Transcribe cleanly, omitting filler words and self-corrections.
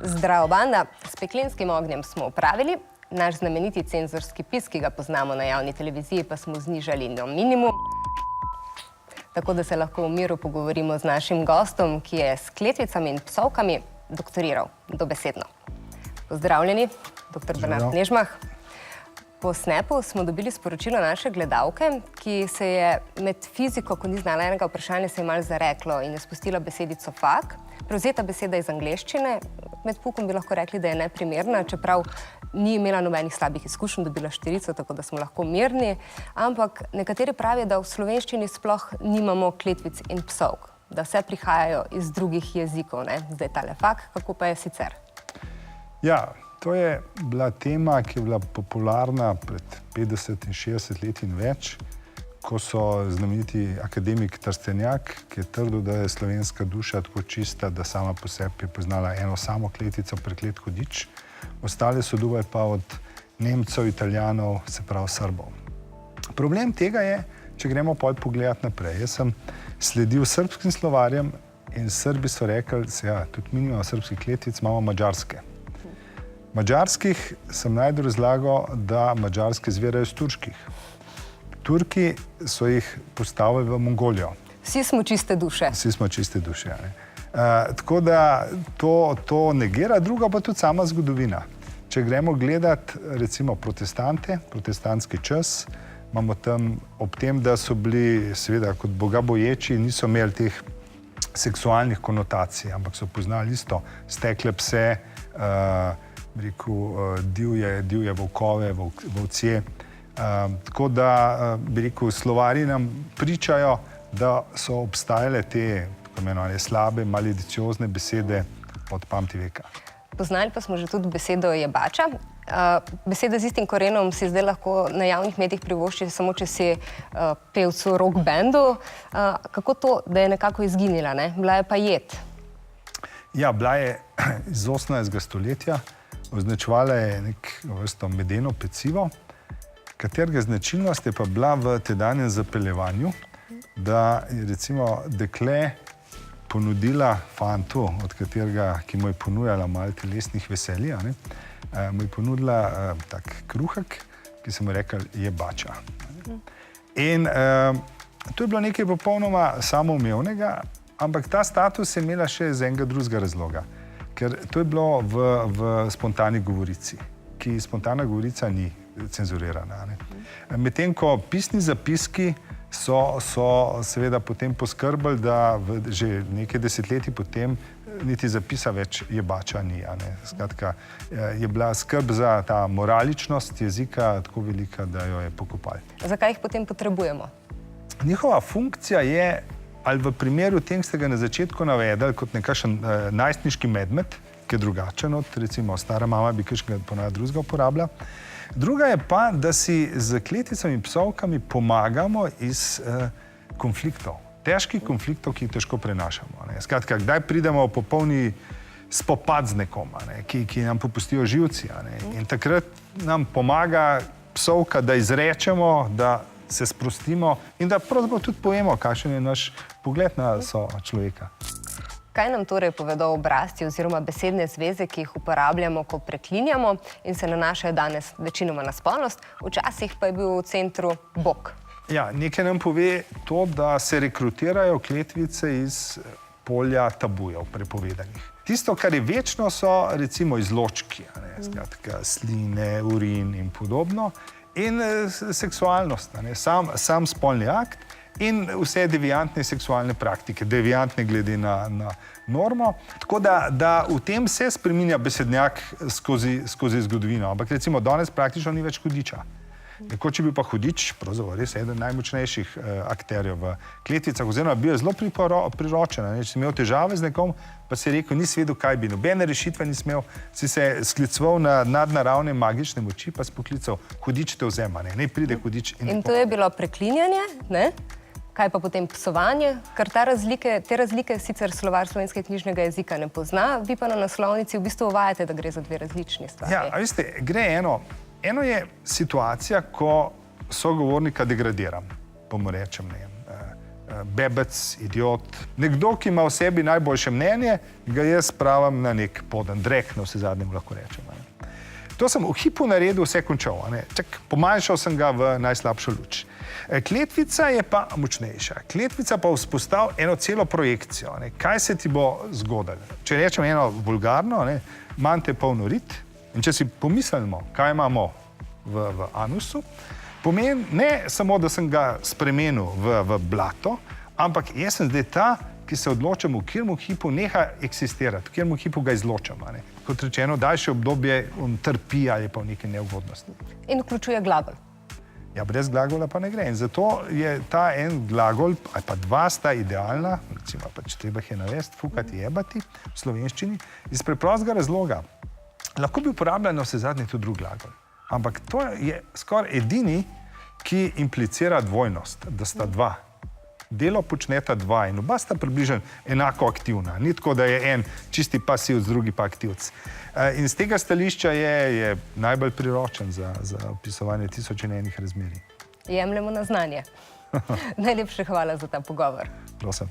Zdravo, banda. S peklenskim ognjem smo opravili. Naš znameniti cenzorski pis, ki ga poznamo na javni televiziji, pa smo znižali na minimum. Tako da se lahko v miru pogovorimo z našim gostom, ki je s kletvicami in psovkami doktoriral dobesedno. Pozdravljeni, dr. Bernard Nežmah. Po Snapu smo dobili sporočilo naše gledalke, ki se je med fiziko, ko ni znala enega vprašanja, se je malo zareklo in je spustila besedico fak. Prevzeta beseda iz angleščine. Med poukom bi lahko rekli, da je neprimerna, čeprav ni imela nobenih slabih izkušenj, dobila 4, tako da smo lahko mirni. Ampak nekateri pravijo, da v slovenščini sploh nimamo kletvic in psovk, da vse prihajajo iz drugih jezikov, ne? Zdaj tale fak, kako pa je sicer? Ja, to je bila tema, ki je bila popularna pred 50 in 60 let in več, ko so znameniti akademik Trstenjak, ki je trdil, da je slovenska duša tako čista, da sama po sebi je poznala eno samo kletvico, preklet hudič, ostale so dubaj pa od Nemcev, Italijanov, se pravi Srbov. Problem tega je, če gremo pol pogledati naprej. Jaz sem sledil srbskim slovarjem in Srbi so rekli, ja, tudi mi nimamo srbskih kletvic, imamo madžarske. Madžarskih sem najbolj razlagal, da madžarske izvirajo iz turških. Turki so jih postavili v Mongolijo. Vsi smo čiste duše. Vsi smo čiste duše, ja. Tako da to negira, druga pa tudi sama zgodovina. Če gremo gledati recimo protestante, protestantski čas, imamo tam ob tem, da so bili seveda kot bogaboječi, niso imeli teh seksualnih konotacij, ampak so poznali isto stekle pse, divje volkove, volcije. Tako da, bi rekel, slovarji nam pričajo, da so obstajale te tako imenovane slabe, malediciozne besede od pamti veka. Poznali pa smo že tudi besedo jebača. Beseda z istim korenom si zdaj lahko na javnih medijih privošči, samo če si pevc v rock bandu. Kako to, da je nekako izginila, ne? Bila je pa jed. Ja, bila je iz 18. stoletja. Označevala je neko vrsto medeno pecivo, katerega značilnost je pa bila v tedanjem zapeljevanju, da je recimo dekle ponudila fantu, od katerega, ki mu je ponujala malo telesnih veselij, mu je ponudila tak kruhek, ki se mu je rekel jebača. In to je bilo nekaj popolnoma samoumevnega, ampak ta status je imela še iz enega drugega razloga. Ker to je bilo v spontani govorici, ki spontana govorica ni cenzurirana. Medtem ko pisni zapiski so seveda potem poskrbeli, da že nekaj desetletij potem niti zapisa več jebača ni. Skratka, je bila skrb za ta moraličnost jezika tako velika, da jo je pokopali. Zakaj jih potem potrebujemo? Njihova funkcija je, ali v primeru tem ste ga na začetku navedali kot nekakšen najstniški medmet, ki je drugačen od, recimo, stara mama bi kakšnega ponavadi drugega uporabila. Druga je pa, da si z kletvicami in psovkami pomagamo iz konfliktov. Težkih konfliktov, ki jih težko prenašamo. Skratka, kdaj pridemo v popolni spopad z nekom, ki nam popustijo živci. In takrat nam pomaga psovka, da izrečemo, da se sprostimo in da pravzaprav tudi povemo, kakšen je naš pogled na človeka. Kaj nam torej povedo obrazci oziroma besedne zveze, ki jih uporabljamo, ko preklinjamo in se nanašajo danes večinoma na spolnost, včasih pa je bil v centru Bog? Ja, nekaj nam pove to, da se rekrutirajo kletvice iz polja tabujev, prepovedanih. Tisto, kar je večno, so recimo izločki, skratka, sline, urin in podobno. In seksualnost, sam spolni akt in vse deviantne seksualne praktike, deviantne glede na normo. Tako da v tem se spreminja besednjak skozi zgodovino. Ampak recimo danes praktično ni več hudiča. Nekoč je bil pa hudič, pravzaprav res eden najmočnejših akterjev v kletvicah, oziroma bil je zelo priročen. Če si imel težave z nekom, pa si rekel, nisi vedel, kaj bi. Nobene rešitve nisi imel, si se skliceval na nadnaravne magične moči, pa si poklical, hudič te vzema, ne pride hudič. In to je bilo preklinjanje, ne? Kaj pa potem psovanje? Ker te razlike sicer slovar slovenskega knjižnega jezika ne pozna, vi pa na naslovnici v bistvu uvajate, da gre za dve različni stvari. Ja, a veste, gre eno. Eno je situacija, ko sogovornika degradiram, bomo rečem, bebec, idiot. Nekdo, ki ima v sebi najboljše mnenje, ga jaz spravim na nek poden drek, na vse zadnjem lahko rečem. To sem v hipu naredil, vse končal. Pomanjšal sem ga v najslabšo luč. Kletvica je pa močnejša. Kletvica pa vzpostavi eno celo projekcijo. Kaj se ti bo zgodilo? Če rečem eno vulgarno, manj te polno rit. In če si pomislimo, kaj imamo v anusu, pomeni ne samo, da sem ga spremenil v blato, ampak jaz sem zdaj ta, ki se odločam, v katerem hipu neha eksistirati, v katerem hipu ga izločam. Kot rečeno, daljše obdobje on trpi ali pa v neke neugodnosti. In vključuje glagol. Ja, brez glagola pa ne gre. In zato je ta en glagol, ali pa dva sta idealna, recimo pač treba je navesti, fukati, jebati v slovenščini, iz preprostega razloga. Lahko bi uporabljali na vse zadnje tudi drug glagol. Ampak to je skoraj edini, ki implicira dvojnost, da sta dva. Delo počneta dva in oba sta približno enako aktivna. Ni tako, da je en čisti pasivc, drugi pa aktivc. In z tega stališča je najbolj priročen za opisovanje 1001 razmerij. Jemljemo na znanje. Najlepše hvala za ta pogovor. Prosim.